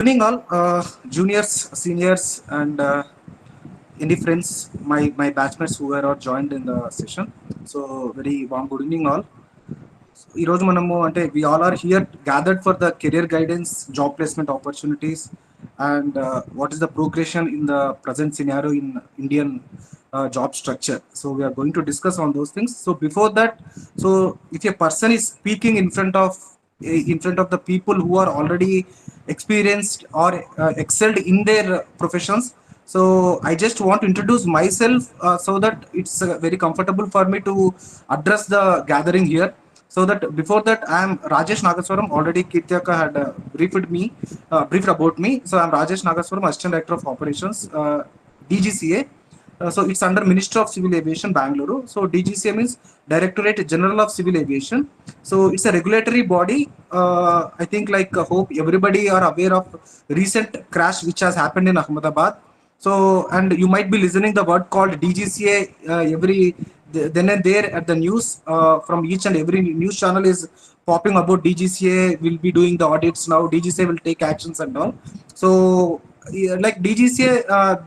Evening all, juniors, seniors, and any friends, my batchmates who were all joined in the session. So very warm good evening all. ఈ రోజు మనము అంటే we all are here gathered for the career guidance, job placement opportunities, and what is the progression in the present scenario in Indian job structure. So we are going to discuss on those things. So before that, so if a person is speaking in front of the people who are already experienced or excelled in their professions, so I just want to introduce myself so that it's very comfortable for me to address the gathering here. So that before that, I am Rajesh Nagaswaram. Already Kityaka had briefed about me. So I am Rajesh Nagaswaram, Assistant Director of Operations, DGCA. So it's under Ministry of Civil Aviation, Bangalore. So DGCA means Directorate General of Civil Aviation. So it's a regulatory body. I think hope everybody are aware of recent crash which has happened in Ahmedabad. So, and you might be listening the word called DGCA then and there at the news. From each and every news channel is popping about DGCA will be doing the audits now. DGCA will take actions and all. So, yeah, like DGCA,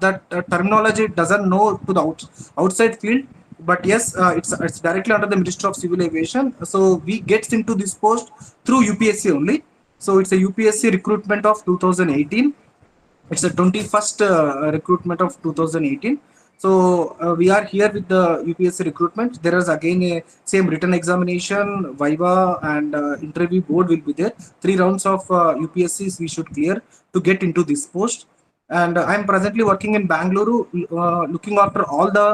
that terminology doesn't know to the outside field. But yes, it's directly under the Ministry of Civil Aviation. So we gets into this post through UPSC only. So it's a UPSC recruitment of 2018. It's the 21st recruitment of 2018. So we are here with the UPSC recruitment. There is again a same written examination, viva, and interview board will be there. 3 rounds of UPSCs we should clear to get into this post. And I'm presently working in Bangalore, looking after all the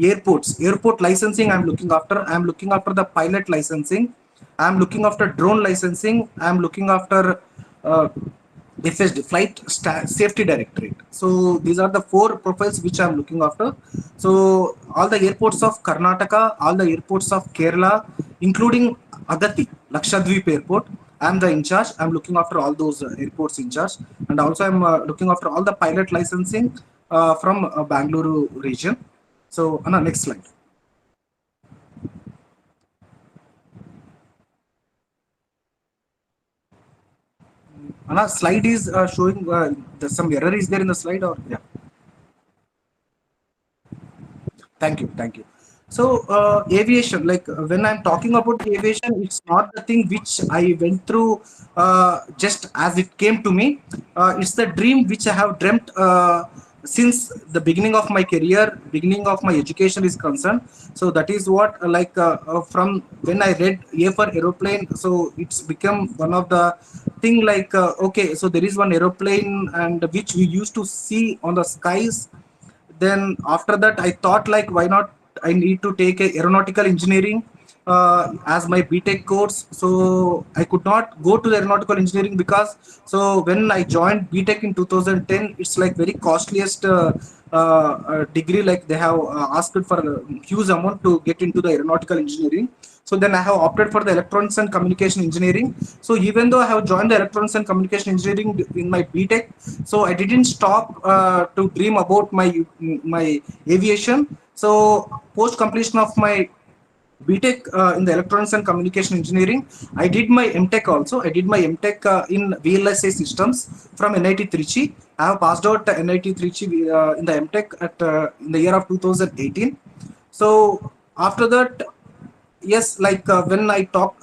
airports. Airport licensing I'm looking after. I'm looking after the pilot licensing. I'm looking after drone licensing. I'm looking after uh, FSD, Safety Directorate. So these are the 4 profiles which I'm looking after. So all the airports of Karnataka, all the airports of Kerala, including Agatti, Lakshadweep Airport, I'm the in charge. I'm looking after all those airports in charge, and also I'm looking after all the pilot licensing from Bangalore region. So Anna, next slide. Anna, slide is showing some error is there in the slide, or yeah. Thank you, thank you. So aviation, when I'm talking about aviation, it's not the thing which I went through just as it came to me. It's the dream which I have dreamt since the beginning of my career, beginning of my education is concerned. So that is what from when I read A for aeroplane, so it's become one of the thing okay, so there is one aeroplane and which we used to see on the skies. Then after that I thought why not I need to take a aeronautical engineering as my BTech course. So I could not go to the aeronautical engineering because so when I joined BTech in 2010, it's very costliest degree. They have asked for a huge amount to get into the aeronautical engineering. So then I have opted for the electronics and communication engineering. So even though I have joined the electronics and communication engineering in my BTech, so I didn't stop to dream about my aviation. So post completion of my BTech in the electronics and communication engineering, I did my MTech also. I did my MTech in VLSI systems from NIT Trichy. I have passed out NIT Trichy in the MTech at in the year of 2018. So after that, yes, when I took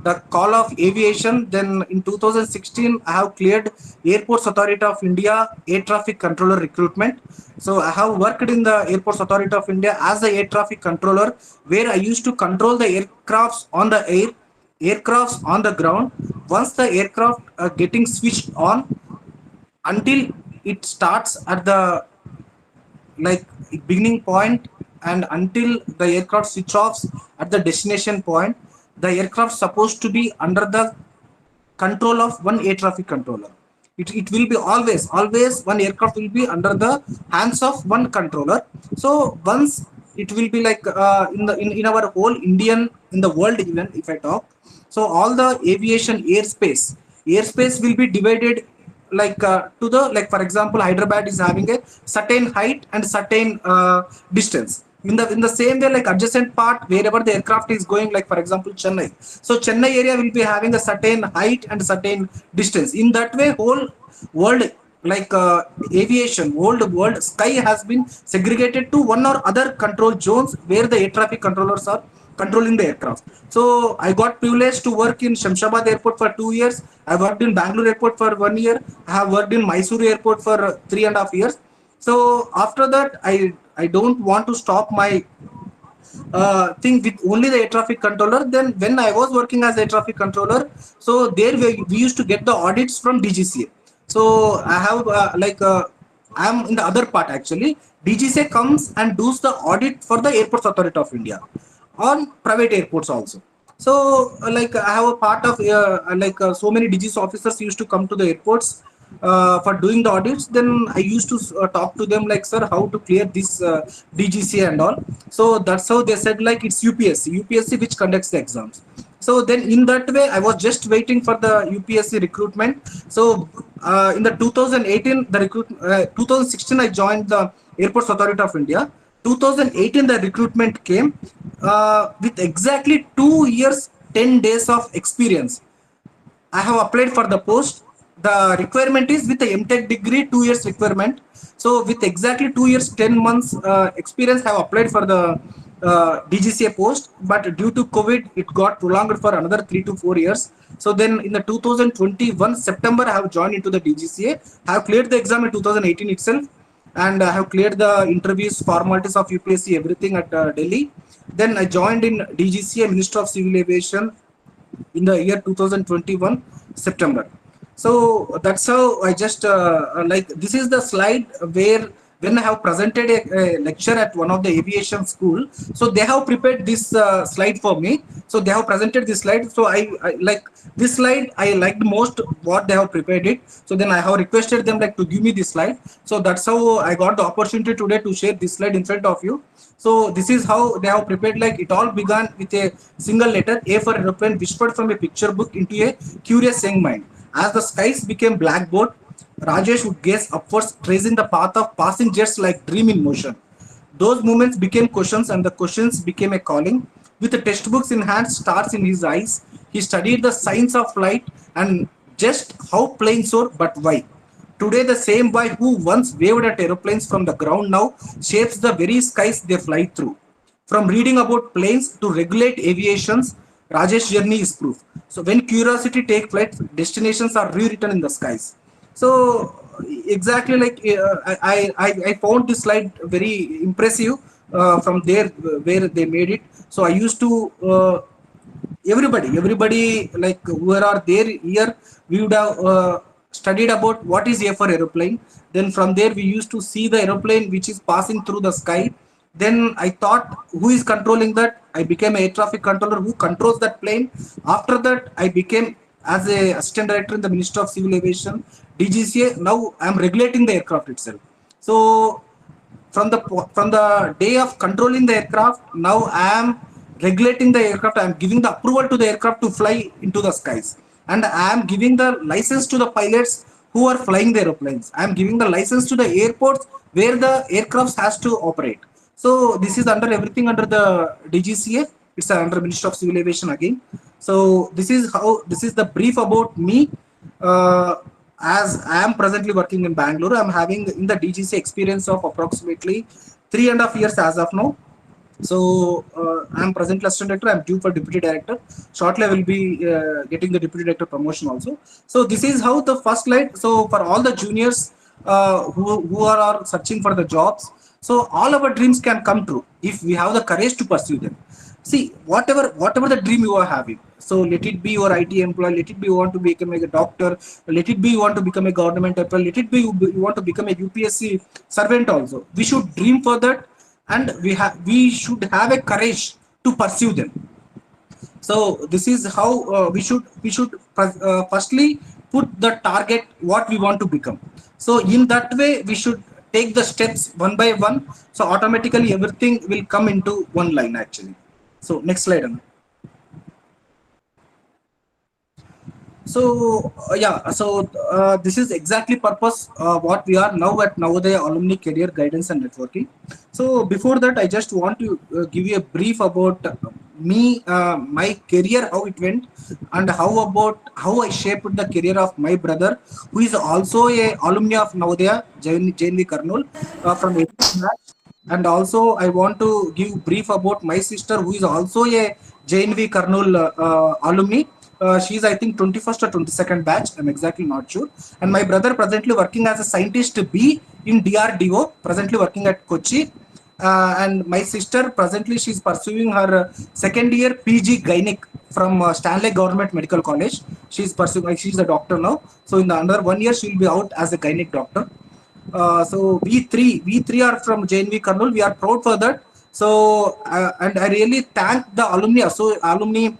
the call of aviation. Then in 2016 I have cleared Airports Authority of India air traffic controller recruitment. So I have worked in the Airports Authority of India as the air traffic controller, where I used to control the aircrafts on the air, aircrafts on the ground. Once the aircraft are getting switched on, until it starts at the beginning point, and until the aircraft switch offs at the destination point, the aircraft supposed to be under the control of one air traffic controller. It will be always one aircraft will be under the hands of one controller. So once it will be in our whole Indian, in the world even if I talk, so all the aviation airspace will be divided to the, for example, Hyderabad is having a certain height and certain distance. In the same way, like adjacent part wherever the aircraft is going, like for example Chennai, so Chennai area will be having a certain height and certain distance. In that way, whole world, like aviation world sky has been segregated to one or other control zones where the air traffic controllers are controlling the aircraft. So I got privileged to work in Shamshabad airport for 2 years. I worked in Bangalore airport for 1 year. I have worked in Mysuru airport for 3.5 years. So after that, I don't want to stop my thing with only the air traffic controller. Then when I was working as air traffic controller, so there we used to get the audits from DGCA. So I have I'm in the other part actually. DGCA comes and does the audit for the Airports Authority of India on private airports also. So like I have a part of so many DGCA officers used to come to the airports for doing the audits. Then I used to talk to them like, sir, how to clear this DGCA and all. So that's how they said like it's UPSC which conducts the exams. So then in that way I was just waiting for the UPSC recruitment. So in the 2018 the 2016 I joined the Airports Authority of India. 2018 the recruitment came with exactly 2 years 10 days of experience. I have applied for the post. The requirement is with the MTech degree, 2 years requirement. So with exactly 2 years, 10 months experience, I have applied for the DGCA post. But due to COVID, it got prolonged for another 3 to 4 years. So then in the 2021 September, I have joined into the DGCA. I have cleared the exam in 2018 itself, and I have cleared the interviews, formalities of UPSC, everything at Delhi. Then I joined in DGCA, Minister of Civil Aviation, in the year 2021 September. So that's how I just like this is the slide where when I have presented a lecture at one of the aviation school, so they have prepared this slide for me. So they have presented this slide. So I like this slide. I liked most what they have prepared it. So then I have requested them like to give me this slide. So that's how I got the opportunity today to share this slide in front of you. So this is how they have prepared. Like it all began with a single letter A for aeroplane, whispered from a picture book into a curious young mind. As the skies became blackboard, Rajesh would gaze upwards, tracing the path of passing jets like dream in motion. Those moments became questions, and the questions became a calling. With the textbooks in hand, stars in his eyes, he studied the science of flight and just how planes soar, but why. Today, the same boy who once waved at aeroplanes from the ground now shapes the very skies they fly through. From reading about planes to regulate aviations, Rajesh journey is proof. So when curiosity takes flight, destinations are rewritten in the skies. So exactly like I found this slide very impressive from there where they made it. So I used to everybody like who are there here, we would have studied about what is A for aeroplane. Then from there we used to see the aeroplane which is passing through the sky. Then I thought, who is controlling that? I became a air traffic controller who controls that plane. After that I became as a assistant director in the Ministry of Civil Aviation, DGCA. Now I am regulating the aircraft itself. So from the day of controlling the aircraft, now I am regulating the aircraft. I am giving the approval to the aircraft to fly into the skies, and I am giving the license to the pilots who are flying the airplanes. I am giving the license to the airports where the aircraft has to operate. So this is under everything under the DGCA. It's under Ministry of Civil Aviation again. So this is the brief about me. As I am presently working in Bangalore, I'm having in the DGCA experience of approximately 3.5 years as of now. So I'm presently assistant director. I'm due for deputy director. Shortly, I will be getting the deputy director promotion also. So this is how the first slide. So for all the juniors who are searching for the jobs, so all our dreams can come true if we have the courage to pursue them. See, whatever the dream you are having. So let it be your IT employee, let it be you want to become a doctor, let it be you want to become a government employee, let it be you want to become a UPSC servant also. We should dream for that, and we should have a courage to pursue them. So this is how we should firstly put the target what we want to become. So in that way we should take the steps one by one. So automatically everything will come into one line actually. So next slide, Anna. This is exactly purpose what we are now at Navodaya Alumni Career Guidance and Networking. So before that, I just want to give you a brief about me, my career, how it went, and how I shaped the career of my brother, who is also a alumni of Navodaya JNV Kurnool from 8th batch. And also I want to give brief about my sister, who is also a JNV Kurnool alumni. She's I think 21st or 22nd batch. I'm exactly not sure. And my brother presently working as a scientist B in DRDO, presently working at Kochi. And my sister presently she's pursuing her second year PG Gynec from Stanley Government Medical College. She's pursuing. She's a doctor now. So in the another 1 year she'll be out as a gynec doctor. So we three are from JNV Kurnool. We are proud for that. So and I really thank the alumni. So alumni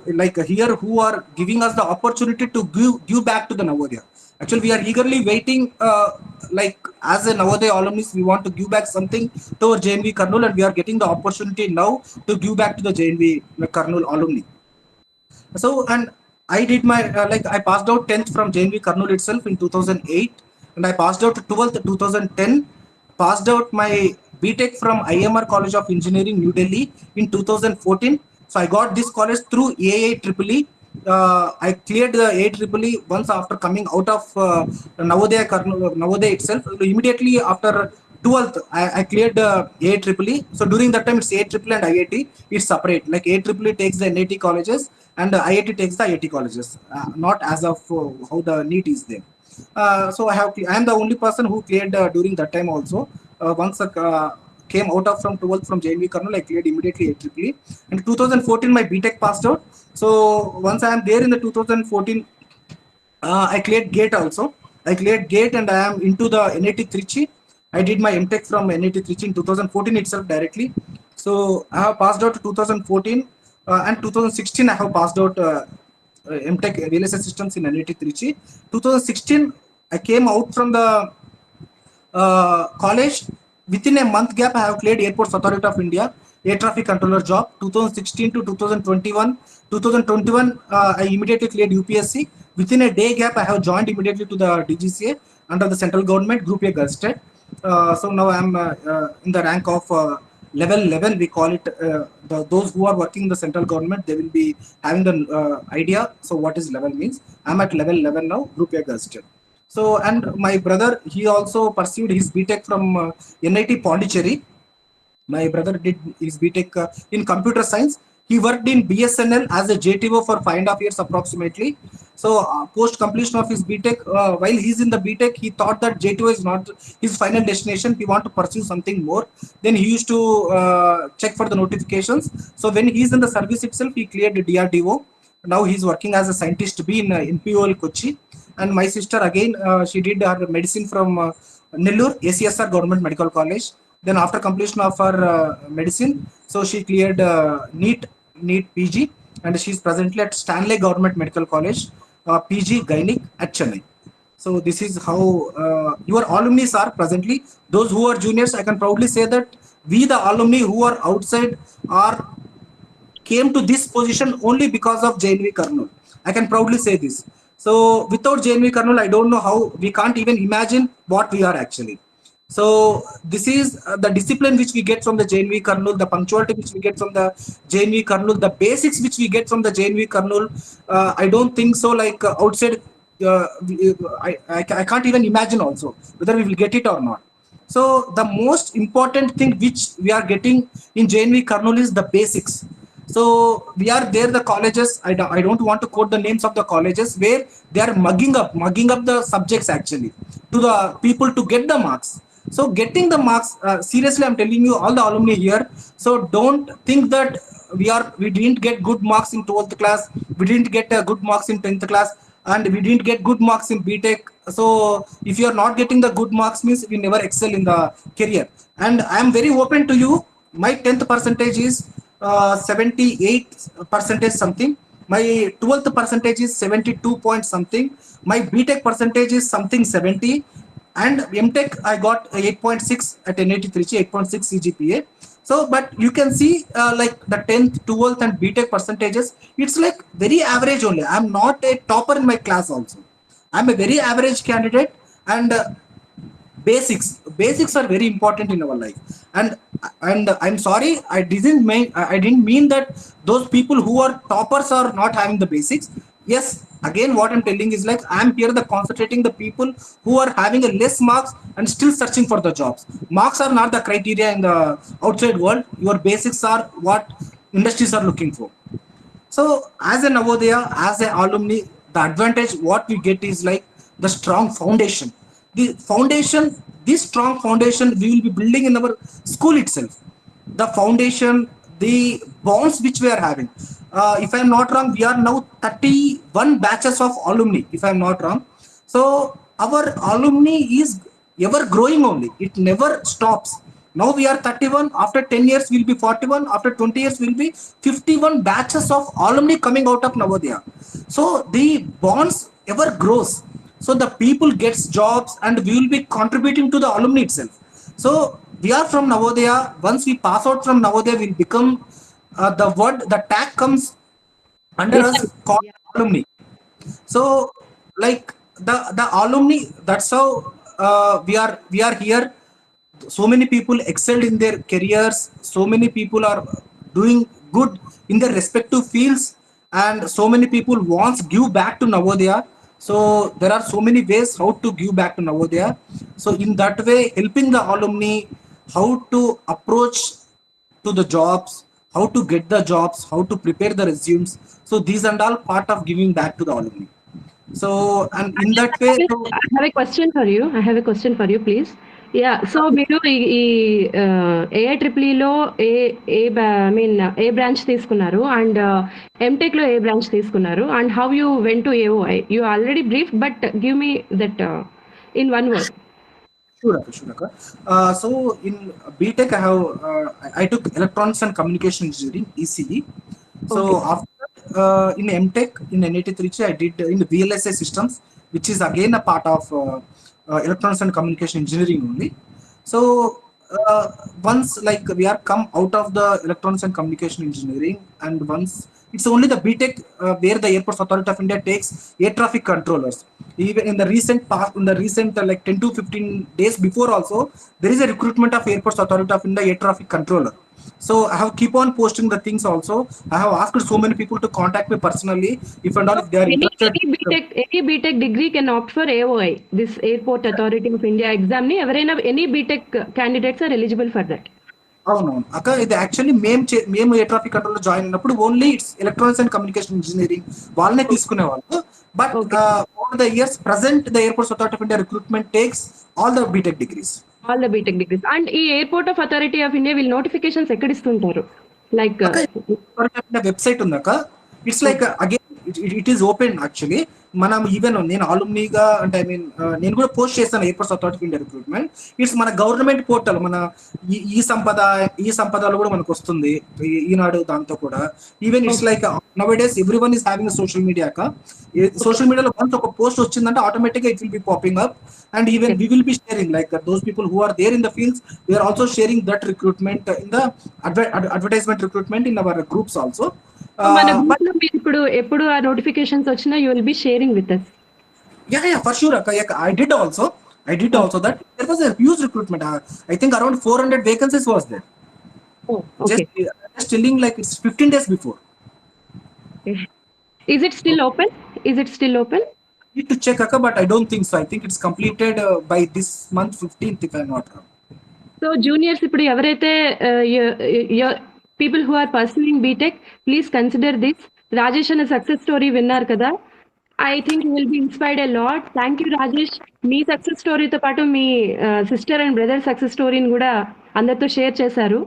like here who are giving us the opportunity to give back to the Navodaya. Actually, we are eagerly waiting. Like as a Navodaya alumnus, we want to give back something to our JNV Kurnool, and we are getting the opportunity now to give back to the JNV Kurnool alumni. So and I did my like I passed out 10th from JNV Kurnool itself in 2008, and I passed out 12th 2010. Passed out my BTech from IMR College of Engineering, New Delhi in 2014. So I got this college through AIEEE. I cleared the AIEEE once after coming out of Navodaya itself. Immediately after 12th, I cleared AIEEE. So during that time, it's AIEEE and IIT. It's separate. Like AIEEE takes the NIT colleges and IIT takes the IIT colleges. Not as of how the NEET is there. I am the only person who cleared during that time also. Once came out of from 12th from JNV Kurnool, I cleared immediately AIEEE. And 2014, my BTech passed out. So once I am there in the 2014, I cleared GATE also. I cleared GATE and I am into the NIT Trichy. I did my MTech from NIT Trichy in 2014 itself directly. So I have passed out 2014 and 2016 I have passed out MTech Real Estate Systems in NIT Trichy. 2016 I came out from the college. Within a month gap, I have cleared Airports Authority of India, air traffic controller job, 2016 to 2021. 2021, I immediately cleared UPSC. Within a day gap, I have joined immediately to the DGCA under the central government, Group A Gazette. So now I am in the rank of level 11. We call it, those who are working in the central government, they will be having the idea. So what is level means? I am at level 11 now, Group A Gazette. So, and my brother, he also pursued his BTech from NIT Pondicherry. My brother did his BTech in computer science. He worked in BSNL as a JTO for 5.5 years approximately. So, post completion of his BTech, while he's in the BTech, he thought that JTO is not his final destination. He want to pursue something more. Then he used to check for the notifications. So, when he's in the service itself, he cleared the DRDO. Now he's working as a scientist B in NPOL Kochi. And my sister again, she did her medicine from Nellore ACSR Government Medical College. Then after completion of her medicine, so she cleared NEET PG, and she's presently at Stanley Government Medical College, PG Gynec at Chennai. So this is how your alumni are presently. Those who are juniors, I can proudly say that we the alumni who are outside are came to this position only because of JNV Kurnool. I can proudly say this. So without JNV Kurnool, I don't know how, we can't even imagine what we are actually. So this is the discipline which we get from the JNV Kurnool, the punctuality which we get from the JNV Kurnool, the basics which we get from the JNV Kurnool. I don't think so. Like outside, I can't even imagine also whether we will get it or not. So the most important thing which we are getting in JNV Kurnool is the basics. So we are there, the colleges, I don't want to quote the names of the colleges where they are mugging up the subjects actually to the people to get the marks. So getting the marks, seriously, I'm telling you, all the alumni here. So don't think that we didn't get good marks in 12th class, we didn't get good marks in 10th class, and we didn't get good marks in BTech. So if you are not getting the good marks means we never excel in the career. And I am very open to you. My 10th percentage is 78 percentage something. My 12th percentage is 72 point something. My BTech percentage is something 70. And MTech I got 8.6 at NIT Trichy, 8.6 CGPA. So but you can see like the 10th 12th and BTech percentages, it's like very average only. I'm not a topper in my class also. I'm a very average candidate. And basics are very important in our life. And I'm sorry, I didn't mean that those people who are toppers are not having the basics. Yes, again what I'm telling is like I'm here the concentrating the people who are having a less marks and still searching for the jobs. Marks are not the criteria in the outside world. Your basics are what industries are looking for. So as a Navodaya, as an alumni, the advantage what we get is like the strong foundation. The foundation, this strong foundation we will be building in our school itself. The foundation, the bonds which we are having. If I am not wrong, we are now 31 batches of alumni, if I am not wrong. So our alumni is ever growing only. It never stops. Now we are 31. After 10 years, we'll be 41. After 20 years, we'll be 51 batches of alumni coming out of Navodaya. So the bonds ever grows. So the people gets jobs, and we will be contributing to the alumni itself. So we are from Navodaya. Once we pass out from Navodaya, we'll become the tag comes under us called alumni. So like the alumni, that's how we are here. So many people excelled in their careers. So many people are doing good in their respective fields, and so many people wants give back to Navodaya. So there are so many ways how to give back to Navodaya. So in that way, helping the alumni how to approach to the jobs, how to get the jobs, how to prepare the resumes. So these and all part of giving back to the alumni. So and in that way, so I have a question for you. I have a question for you, please. Yeah. So మీరు ఈ ఏఐట్రిపుల్లో I mean A branch తీసుకున్నారు and MTech లో ఏ branch తీసుకున్నారు and how you went to AOI you already brief but give me that in one word. sure, Akka, sure, Akka. So in BTech, I took Electronics and Communication Engineering (ECE). So Okay. after that, in MTech in NIT Trichy, I did in VLSI Systems, which is again a part of Electronics and Communication Engineering only. So uh, once like we are come out of the Electronics and Communication Engineering, and once it's only the BTech where the Airports Authority of India takes air traffic controllers. Even in the recent past, in the recent like 10 to 15 days before also, there is a recruitment of Airports Authority of India air traffic controller. So I have keep on posting the things also. I have asked so many people to contact me personally if and all So if they are interested. any BTech degree can opt for AOI, this Airport Authority of India exam ni ఎవరైనా any BTech candidates are eligible for that. అవునవును అక్క, ఇది actually మేము air traffic control లో join అయినప్పుడు only it's electronics and communication engineering వాళ్ళనే తీసుకునేవాళ్ళు. But Okay. Over the years present the airports authority of India recruitment takes all the BTech degrees. All the BTech degrees. And ఈ Airport of Authority of India will notifications ఎక్కడ ఇస్తుంటారు? Like అక్క website ఉంది అక్క. It's like again it is open actually. మనం even నేను ఆలుమ్నీగా అంటే ఐ మీన్ నేను కూడా పోస్ట్ చేస్తాను airports authority of India recruitment. It's మన గవర్నమెంట్ పోర్టల్, మన ఈ సంపదలో కూడా మనకు వస్తుంది, ఈనాడు దాంతో కూడా. Even it's like nowadays everyone is having social media అక్క. సోషల్ మీడియాలో వన్స్ ఒక పోస్ట్ వచ్చిందంటే ఆటోమేటిక్ గా it will be popping up. And even we will be sharing like those people who are there in the fields, we are also sharing that recruitment in the advertisement recruitment in our groups also. మన group But లో మీరు ఇప్పుడు ఎప్పుడు ఆ notifications వచ్చినా you will be sharing with us. yeah, for sure, Akka. Yeah, I did also that. There was a huge recruitment. I think around 400 vacancies was there. Okay. Just telling like it's 15 days before. Is it still open? Is it still open? Need to check, Akka, but I don't think so. I think it's completed by this month 15th, if I'm not wrong. So juniors ఇప్పుడు ఎవరైతే people who are pursuing BTech please consider this. Rajesh అనే success story విన్నారు కదా, I think you will be inspired a lot. Thank you Rajesh. మీ success స్టోరీతో పాటు మీ sister and brother success స్టోరీని కూడా అందరితో షేర్ చేశారు.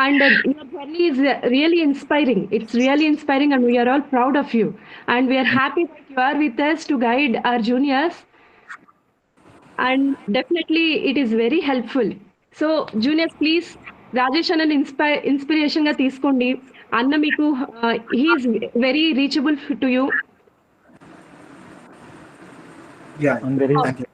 And your journey is really inspiring. It's really inspiring, and we are all proud of you. And we are happy that you are with us to guide our juniors. And definitely, it is very helpful. So, juniors, please, Rajesh and an inspiration ga తీసుకోండి. అన్న మీకు he is very reachable to you. Yeah, I'm very thank you.